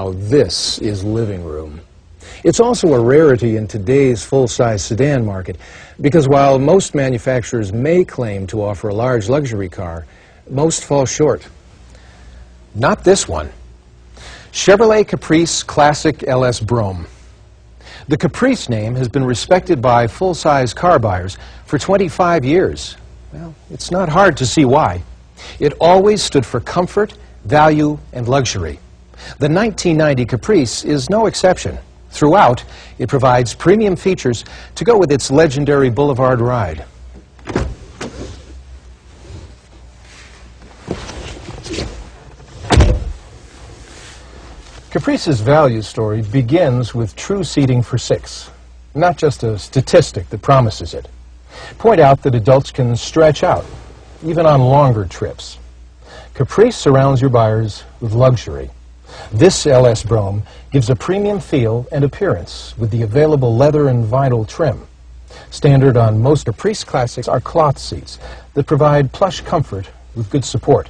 Now this is living room. It's also a rarity in today's full-size sedan market because while most manufacturers may claim to offer a large luxury car, most fall short. Not this one. Chevrolet Caprice Classic LS Brougham. The Caprice name has been respected by full-size car buyers for 25 years. Well, it's not hard to see why. It always stood for comfort, value, and luxury. The 1990 Caprice is no exception. Throughout, it provides premium features to go with its legendary boulevard ride. Caprice's value story begins with true seating for 6, not just a statistic that promises it. Point out that adults can stretch out, even on longer trips. Caprice surrounds your buyers with luxury. This LS Brougham gives a premium feel and appearance with the available leather and vinyl trim. Standard on most Caprice Classics are cloth seats that provide plush comfort with good support.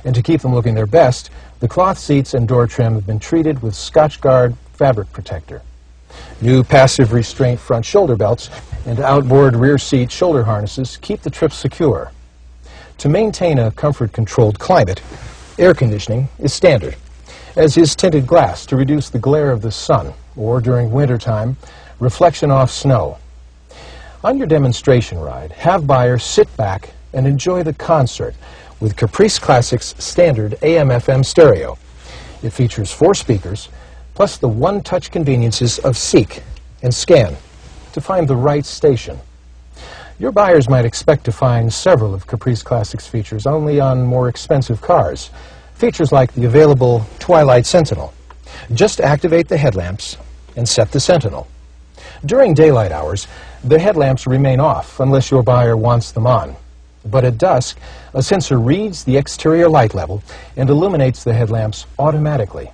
And to keep them looking their best, the cloth seats and door trim have been treated with Scotchgard fabric protector. New passive restraint front shoulder belts and outboard rear seat shoulder harnesses keep the trip secure. To maintain a comfort-controlled climate, air conditioning is standard, as is tinted glass to reduce the glare of the sun, or during wintertime, reflection off snow. On your demonstration ride, have buyers sit back and enjoy the concert with Caprice Classic's standard AM/FM stereo. It features 4 speakers, plus the one-touch conveniences of Seek and Scan to find the right station. Your buyers might expect to find several of Caprice Classic's features only on more expensive cars. Features like the available Twilight Sentinel. Just activate the headlamps and set the Sentinel. During daylight hours, the headlamps remain off unless your buyer wants them on. But at dusk, a sensor reads the exterior light level and illuminates the headlamps automatically.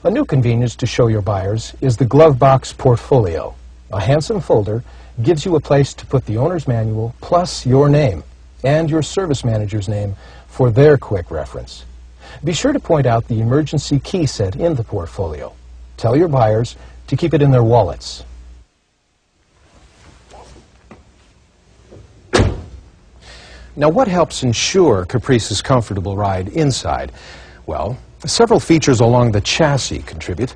A new convenience to show your buyers is the Glove Box Portfolio. A handsome folder gives you a place to put the owner's manual plus your name and your service manager's name for their quick reference. Be sure to point out the emergency key set in the portfolio. Tell your buyers to keep it in their wallets. Now, what helps ensure Caprice's comfortable ride inside? Well, several features along the chassis contribute,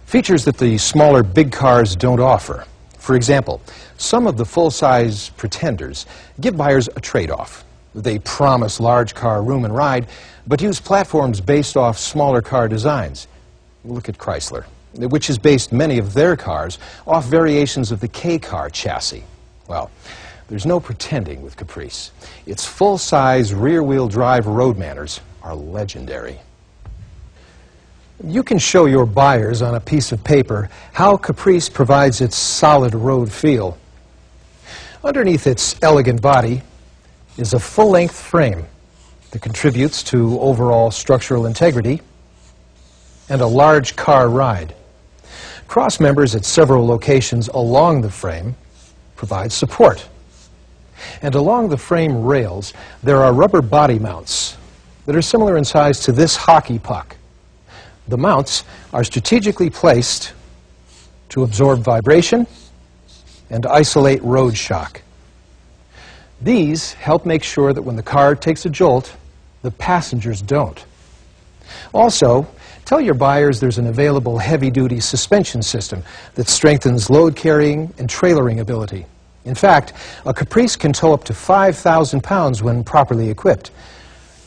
features that the smaller big cars don't offer. For example, some of the full-size Pretenders give buyers a trade-off. They promise large car room and ride, but use platforms based off smaller car designs. Look at Chrysler, which has based many of their cars off variations of the K-car chassis. Well, there's no pretending with Caprice. Its full-size rear-wheel drive road manners are legendary. You can show your buyers on a piece of paper how Caprice provides its solid road feel. Underneath its elegant body is a full-length frame that contributes to overall structural integrity and a large car ride. Cross members at several locations along the frame provide support. And along the frame rails, there are rubber body mounts that are similar in size to this hockey puck. The mounts are strategically placed to absorb vibration and isolate road shock. These help make sure that when the car takes a jolt, the passengers don't. Also, tell your buyers there's an available heavy-duty suspension system that strengthens load carrying and trailering ability. In fact, a Caprice can tow up to 5,000 pounds when properly equipped.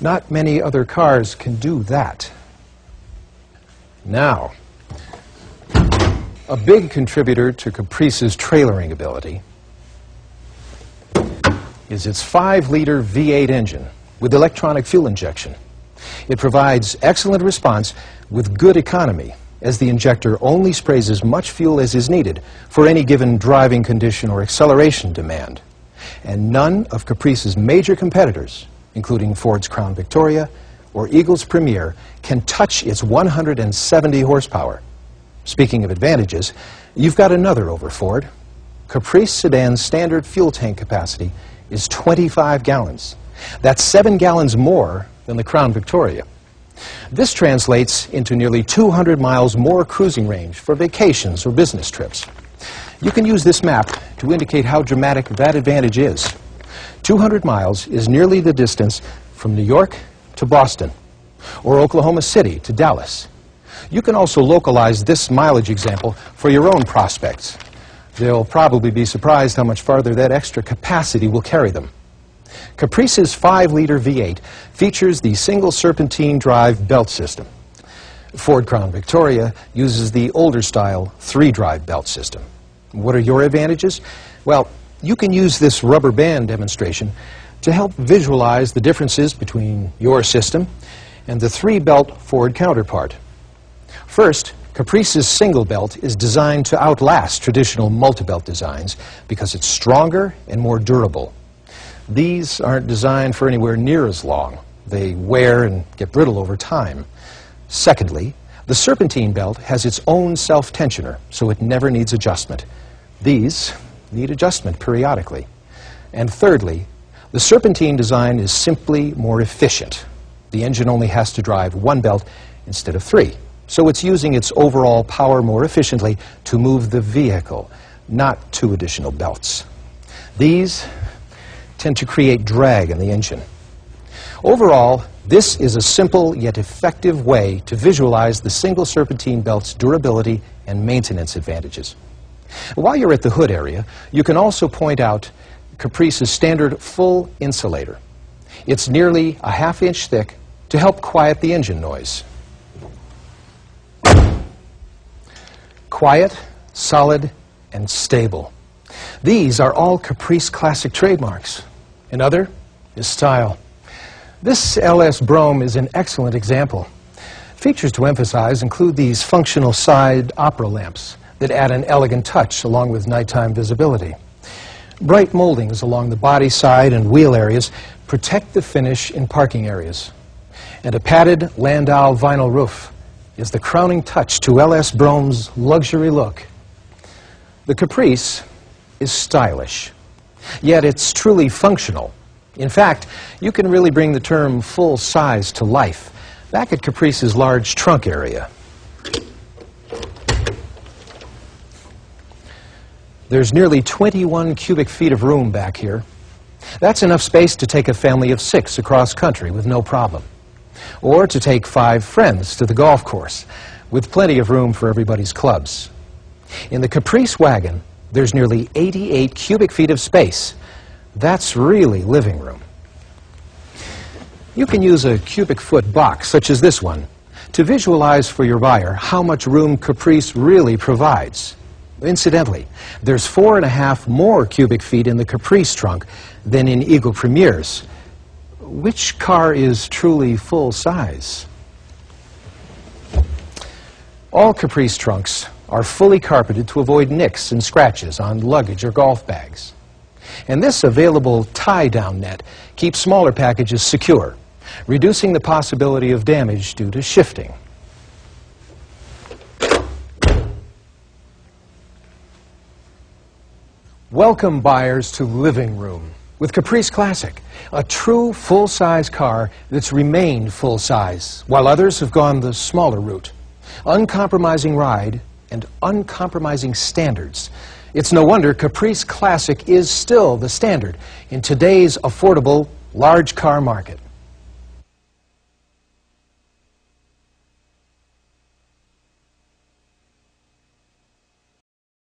Not many other cars can do that. Now, a big contributor to Caprice's trailering ability is its 5-liter V8 engine with electronic fuel injection. It provides excellent response with good economy, as the injector only sprays as much fuel as is needed for any given driving condition or acceleration demand. And none of Caprice's major competitors, including Ford's Crown Victoria or Eagle's Premier, can touch its 170 horsepower. Speaking of advantages, you've got another over Ford. Caprice sedan's standard fuel tank capacity is 25 gallons. That's 7 gallons more than the Crown Victoria. This translates into nearly 200 miles more cruising range for vacations or business trips. You can use this map to indicate how dramatic that advantage is. 200 miles is nearly the distance from New York to Boston, or Oklahoma City to Dallas. You can also localize this mileage example for your own prospects. They'll probably be surprised how much farther that extra capacity will carry them. Caprice's 5-liter V8 features the single serpentine drive belt system. Ford Crown Victoria uses the older style 3-drive belt system. What are your advantages? Well, you can use this rubber band demonstration to help visualize the differences between your system and the 3-belt Ford counterpart. First, Caprice's single belt is designed to outlast traditional multi-belt designs because it's stronger and more durable. These aren't designed for anywhere near as long. They wear and get brittle over time. Secondly, the serpentine belt has its own self-tensioner, so it never needs adjustment. These need adjustment periodically. And thirdly, the serpentine design is simply more efficient. The engine only has to drive 1 belt instead of 3. So it's using its overall power more efficiently to move the vehicle, not 2 additional belts. These tend to create drag in the engine. Overall, this is a simple yet effective way to visualize the single serpentine belt's durability and maintenance advantages. While you're at the hood area, you can also point out Caprice's standard full insulator. It's nearly a ½ inch thick to help quiet the engine noise. Quiet, solid, and stable. These are all Caprice Classic trademarks. Another is style. This LS Brougham is an excellent example. Features to emphasize include these functional side opera lamps that add an elegant touch along with nighttime visibility. Bright moldings along the body side and wheel areas protect the finish in parking areas. And a padded Landau vinyl roof is the crowning touch to LS Brougham's luxury look. The Caprice is stylish, yet it's truly functional. In fact, you can really bring the term full size to life back at Caprice's large trunk area. There's nearly 21 cubic feet of room back here. That's enough space to take a family of 6 across country with no problem. Or to take 5 friends to the golf course with plenty of room for everybody's clubs. In the Caprice wagon, there's nearly 88 cubic feet of space. That's really living room. You can use a cubic foot box, such as this one, to visualize for your buyer how much room Caprice really provides. Incidentally, there's 4.5 more cubic feet in the Caprice trunk than in Eagle Premier's. Which car is truly full size? All Caprice trunks are fully carpeted to avoid nicks and scratches on luggage or golf bags. And this available tie-down net keeps smaller packages secure, reducing the possibility of damage due to shifting. Welcome buyers to living room with Caprice Classic, a true full-size car that's remained full-size, while others have gone the smaller route. Uncompromising ride and uncompromising standards. It's no wonder Caprice Classic is still the standard in today's affordable large car market.